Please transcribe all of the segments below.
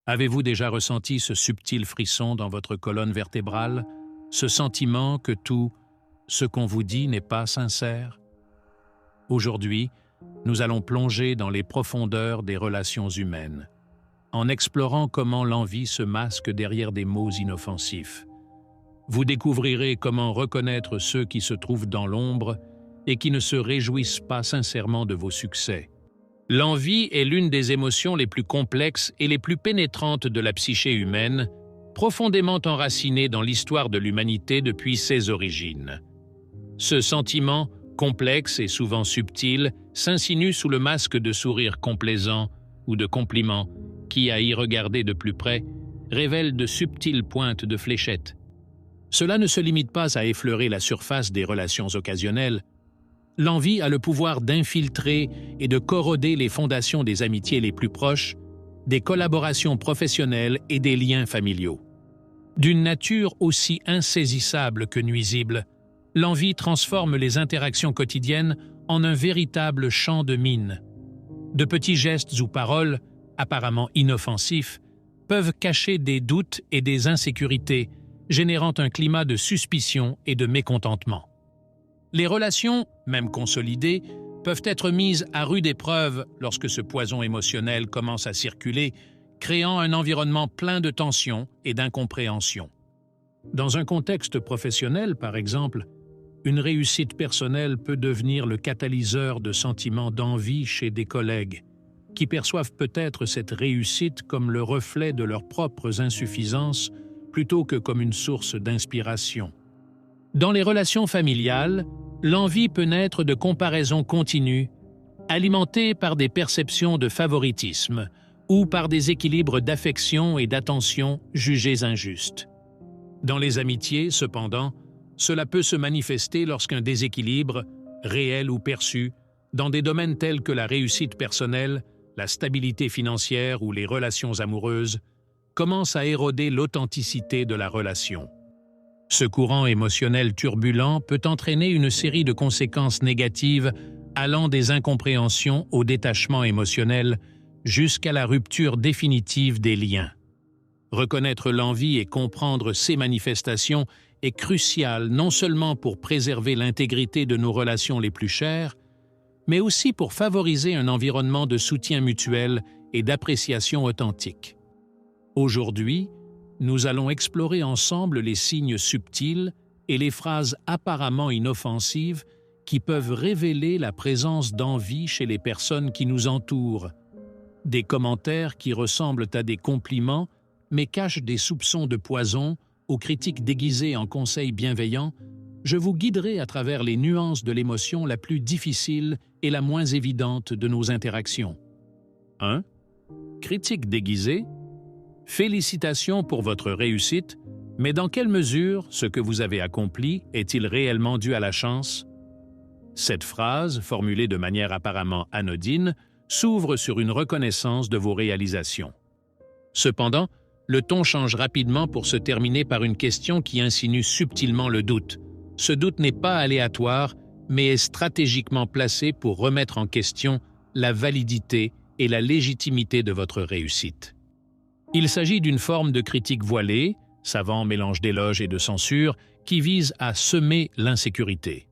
Avez-vous déjà ressenti ce subtil frisson dans votre colonne vertébrale, ce sentiment que tout ce qu'on vous dit n'est pas sincère? Aujourd'hui, nous allons plonger dans les profondeurs des relations humaines, en explorant comment l'envie se masque derrière des mots inoffensifs. Vous découvrirez comment reconnaître ceux qui se trouvent dans l'ombre et qui ne se réjouissent pas sincèrement de vos succès. L'envie est l'une des émotions les plus complexes et les plus pénétrantes de la psyché humaine, profondément enracinée dans l'histoire de l'humanité depuis ses origines. Ce sentiment, complexe et souvent subtil, s'insinue sous le masque de sourires complaisants ou de compliments qui, à y regarder de plus près, révèlent de subtiles pointes de fléchettes. Cela ne se limite pas à effleurer la surface des relations occasionnelles. L'envie a le pouvoir d'infiltrer et de corroder les fondations des amitiés les plus proches, des collaborations professionnelles et des liens familiaux. D'une nature aussi insaisissable que nuisible, l'envie transforme les interactions quotidiennes en un véritable champ de mine. De petits gestes ou paroles, apparemment inoffensifs, peuvent cacher des doutes et des insécurités, générant un climat de suspicion et de mécontentement. Les relations, même consolidées, peuvent être mises à rude épreuve lorsque ce poison émotionnel commence à circuler, créant un environnement plein de tensions et d'incompréhension. Dans un contexte professionnel, par exemple, une réussite personnelle peut devenir le catalyseur de sentiments d'envie chez des collègues, qui perçoivent peut-être cette réussite comme le reflet de leurs propres insuffisances plutôt que comme une source d'inspiration. Dans les relations familiales, l'envie peut naître de comparaisons continues, alimentées par des perceptions de favoritisme ou par des équilibres d'affection et d'attention jugés injustes. Dans les amitiés, cependant, cela peut se manifester lorsqu'un déséquilibre, réel ou perçu, dans des domaines tels que la réussite personnelle, la stabilité financière ou les relations amoureuses, commence à éroder l'authenticité de la relation. Ce courant émotionnel turbulent peut entraîner une série de conséquences négatives allant des incompréhensions au détachement émotionnel jusqu'à la rupture définitive des liens. Reconnaître l'envie et comprendre ses manifestations est crucial non seulement pour préserver l'intégrité de nos relations les plus chères, mais aussi pour favoriser un environnement de soutien mutuel et d'appréciation authentique. Aujourd'hui, nous allons explorer ensemble les signes subtils et les phrases apparemment inoffensives qui peuvent révéler la présence d'envie chez les personnes qui nous entourent. Des commentaires qui ressemblent à des compliments mais cachent des soupçons de poison, aux critiques déguisées en conseils bienveillants, je vous guiderai à travers les nuances de l'émotion la plus difficile et la moins évidente de nos interactions. 1. Critique déguisée. Félicitations pour votre réussite, mais dans quelle mesure ce que vous avez accompli est-il réellement dû à la chance? Cette phrase, formulée de manière apparemment anodine, s'ouvre sur une reconnaissance de vos réalisations. Cependant, le ton change rapidement pour se terminer par une question qui insinue subtilement le doute. Ce doute n'est pas aléatoire, mais est stratégiquement placé pour remettre en question la validité et la légitimité de votre réussite. Il s'agit d'une forme de critique voilée, savant mélange d'éloge et de censure, qui vise à semer l'insécurité.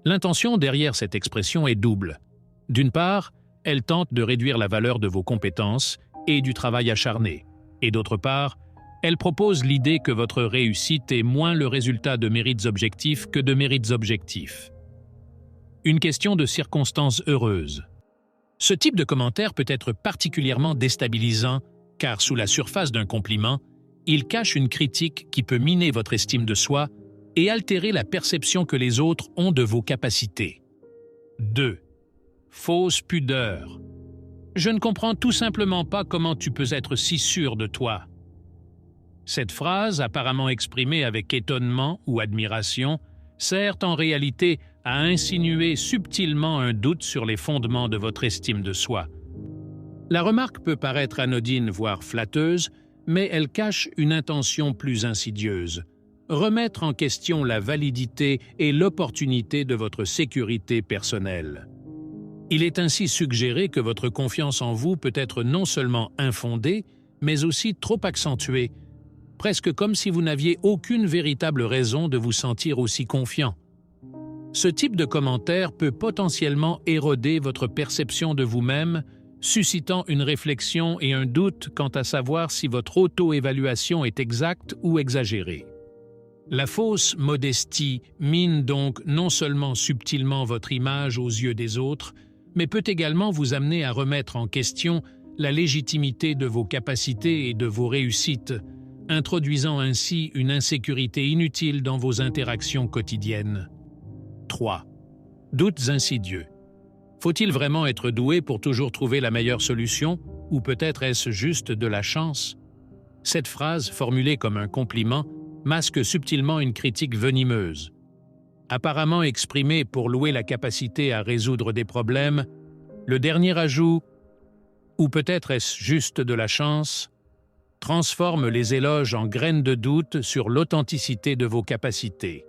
L'intention derrière cette expression est double. D'une part, elle tente de réduire la valeur de vos compétences et du travail acharné, et d'autre part, elle propose l'idée que votre réussite est moins le résultat de mérites objectifs que de mérites objectifs. Une question de circonstances heureuses. Ce type de commentaire peut être particulièrement déstabilisant car sous la surface d'un compliment, il cache une critique qui peut miner votre estime de soi et altérer la perception que les autres ont de vos capacités. 2. Fausse pudeur. Je ne comprends tout simplement pas comment tu peux être si sûr de toi. Cette phrase, apparemment exprimée avec étonnement ou admiration, sert en réalité à insinuer subtilement un doute sur les fondements de votre estime de soi. La remarque peut paraître anodine, voire flatteuse, mais elle cache une intention plus insidieuse. Remettre en question la validité et l'opportunité de votre sécurité personnelle. Il est ainsi suggéré que votre confiance en vous peut être non seulement infondée, mais aussi trop accentué, presque comme si vous n'aviez aucune véritable raison de vous sentir aussi confiant. Ce type de commentaire peut potentiellement éroder votre perception de vous-même, suscitant une réflexion et un doute quant à savoir si votre auto-évaluation est exacte ou exagérée. La fausse modestie mine donc non seulement subtilement votre image aux yeux des autres, mais peut également vous amener à remettre en question la légitimité de vos capacités et de vos réussites, introduisant ainsi une insécurité inutile dans vos interactions quotidiennes. 3. Doutes insidieux. Faut-il vraiment être doué pour toujours trouver la meilleure solution, ou peut-être est-ce juste de la chance? Cette phrase, formulée comme un compliment, masque subtilement une critique venimeuse. Apparemment exprimée pour louer la capacité à résoudre des problèmes, le dernier ajout, ou peut-être est-ce juste de la chance, transforme les éloges en graines de doute sur l'authenticité de vos capacités.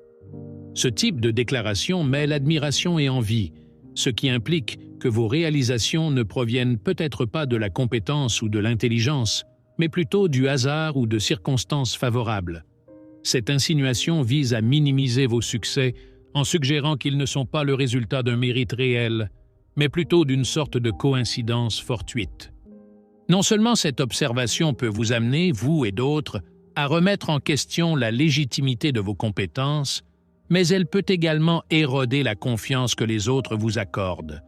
Ce type de déclaration mêle admiration et envie, ce qui implique que vos réalisations ne proviennent peut-être pas de la compétence ou de l'intelligence, mais plutôt du hasard ou de circonstances favorables. Cette insinuation vise à minimiser vos succès en suggérant qu'ils ne sont pas le résultat d'un mérite réel, mais plutôt d'une sorte de coïncidence fortuite. Non seulement cette observation peut vous amener, vous et d'autres, à remettre en question la légitimité de vos compétences, mais elle peut également éroder la confiance que les autres vous accordent,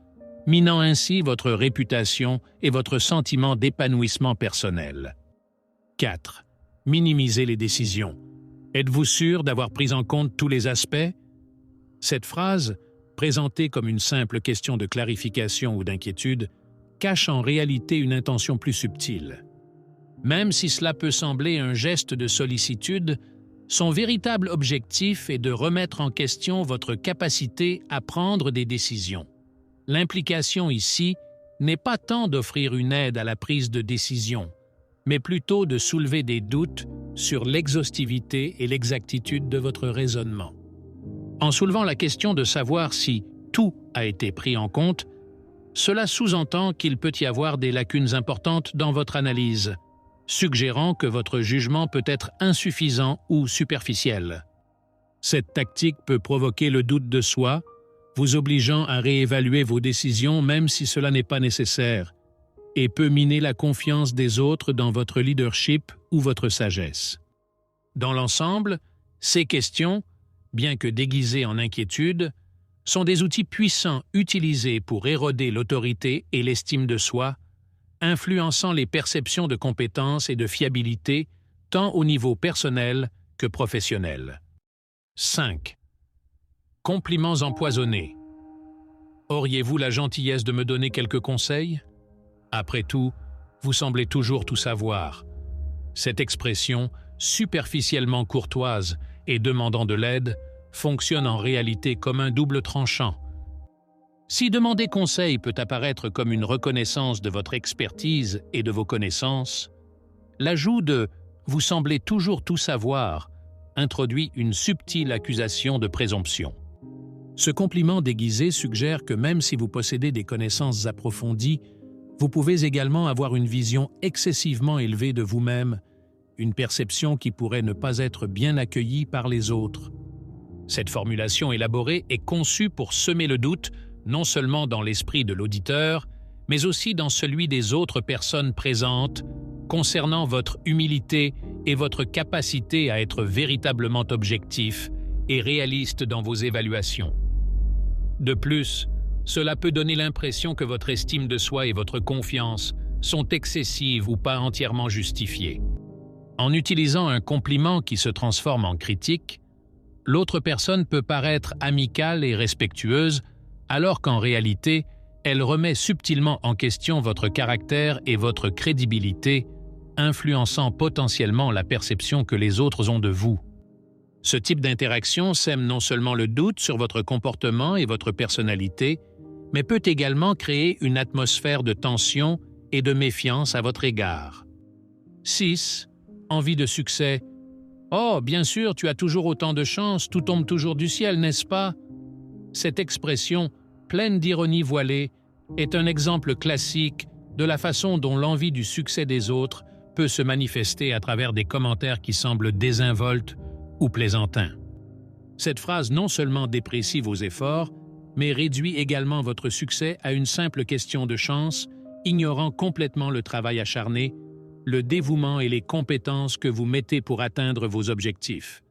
minant ainsi votre réputation et votre sentiment d'épanouissement personnel. 4. Minimiser les décisions. Êtes-vous sûr d'avoir pris en compte tous les aspects? Cette phrase, présentée comme une simple question de clarification ou d'inquiétude, cache en réalité une intention plus subtile. Même si cela peut sembler un geste de sollicitude, son véritable objectif est de remettre en question votre capacité à prendre des décisions. L'implication ici n'est pas tant d'offrir une aide à la prise de décision, mais plutôt de soulever des doutes sur l'exhaustivité et l'exactitude de votre raisonnement. En soulevant la question de savoir si tout a été pris en compte, cela sous-entend qu'il peut y avoir des lacunes importantes dans votre analyse, suggérant que votre jugement peut être insuffisant ou superficiel. Cette tactique peut provoquer le doute de soi, vous obligeant à réévaluer vos décisions même si cela n'est pas nécessaire, et peut miner la confiance des autres dans votre leadership ou votre sagesse. Dans l'ensemble, ces questions, bien que déguisées en inquiétude, sont des outils puissants utilisés pour éroder l'autorité et l'estime de soi, influençant les perceptions de compétence et de fiabilité tant au niveau personnel que professionnel. 5. Compliments empoisonnés. Auriez-vous la gentillesse de me donner quelques conseils? Après tout, vous semblez toujours tout savoir. Cette expression, superficiellement courtoise et demandant de l'aide, fonctionne en réalité comme un double tranchant. Si demander conseil peut apparaître comme une reconnaissance de votre expertise et de vos connaissances, l'ajout de « vous semblez toujours tout savoir » introduit une subtile accusation de présomption. Ce compliment déguisé suggère que même si vous possédez des connaissances approfondies, vous pouvez également avoir une vision excessivement élevée de vous-même, une perception qui pourrait ne pas être bien accueillie par les autres. Cette formulation élaborée est conçue pour semer le doute, non seulement dans l'esprit de l'auditeur, mais aussi dans celui des autres personnes présentes, concernant votre humilité et votre capacité à être véritablement objectif et réaliste dans vos évaluations. De plus, cela peut donner l'impression que votre estime de soi et votre confiance sont excessives ou pas entièrement justifiées. En utilisant un compliment qui se transforme en critique, l'autre personne peut paraître amicale et respectueuse, alors qu'en réalité, elle remet subtilement en question votre caractère et votre crédibilité, influençant potentiellement la perception que les autres ont de vous. Ce type d'interaction sème non seulement le doute sur votre comportement et votre personnalité, mais peut également créer une atmosphère de tension et de méfiance à votre égard. 6. Envie de succès. « Oh, bien sûr, tu as toujours autant de chance, tout tombe toujours du ciel, n'est-ce pas ?» Cette expression, pleine d'ironie voilée, est un exemple classique de la façon dont l'envie du succès des autres peut se manifester à travers des commentaires qui semblent désinvoltes ou plaisantins. Cette phrase non seulement déprécie vos efforts, mais réduit également votre succès à une simple question de chance, ignorant complètement le travail acharné, le dévouement et les compétences que vous mettez pour atteindre vos objectifs.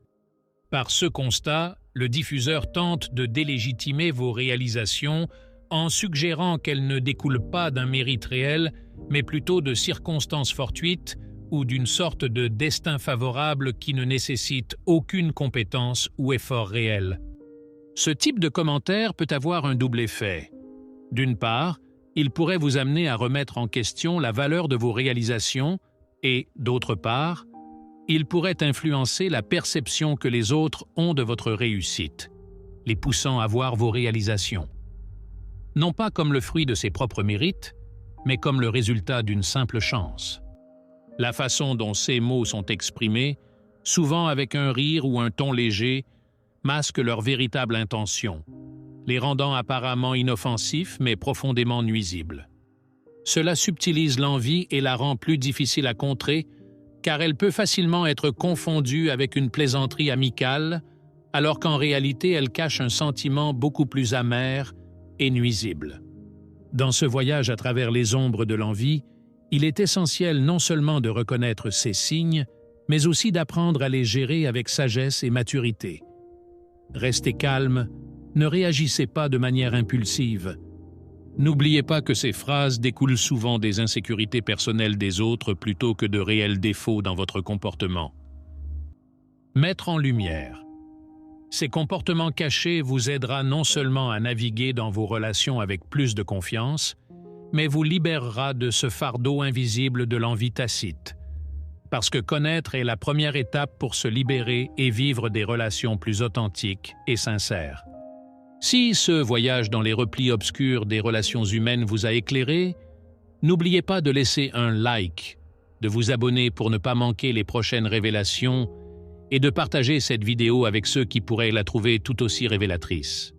Par ce constat, le diffuseur tente de délégitimer vos réalisations en suggérant qu'elles ne découlent pas d'un mérite réel, mais plutôt de circonstances fortuites ou d'une sorte de destin favorable qui ne nécessite aucune compétence ou effort réel. Ce type de commentaire peut avoir un double effet. D'une part, il pourrait vous amener à remettre en question la valeur de vos réalisations et, d'autre part, il pourrait influencer la perception que les autres ont de votre réussite, les poussant à voir vos réalisations. Non pas comme le fruit de ses propres mérites, mais comme le résultat d'une simple chance. La façon dont ces mots sont exprimés, souvent avec un rire ou un ton léger, masque leur véritable intention, les rendant apparemment inoffensifs mais profondément nuisibles. Cela subtilise l'envie et la rend plus difficile à contrer, car elle peut facilement être confondue avec une plaisanterie amicale, alors qu'en réalité elle cache un sentiment beaucoup plus amer et nuisible. Dans ce voyage à travers les ombres de l'envie, il est essentiel non seulement de reconnaître ces signes, mais aussi d'apprendre à les gérer avec sagesse et maturité. Restez calme, ne réagissez pas de manière impulsive. N'oubliez pas que ces phrases découlent souvent des insécurités personnelles des autres plutôt que de réels défauts dans votre comportement. Mettre en lumière. Ces comportements cachés vous aidera non seulement à naviguer dans vos relations avec plus de confiance, mais vous libérera de ce fardeau invisible de l'envie tacite. Parce que connaître est la première étape pour se libérer et vivre des relations plus authentiques et sincères. Si ce voyage dans les replis obscurs des relations humaines vous a éclairé, n'oubliez pas de laisser un like, de vous abonner pour ne pas manquer les prochaines révélations et de partager cette vidéo avec ceux qui pourraient la trouver tout aussi révélatrice.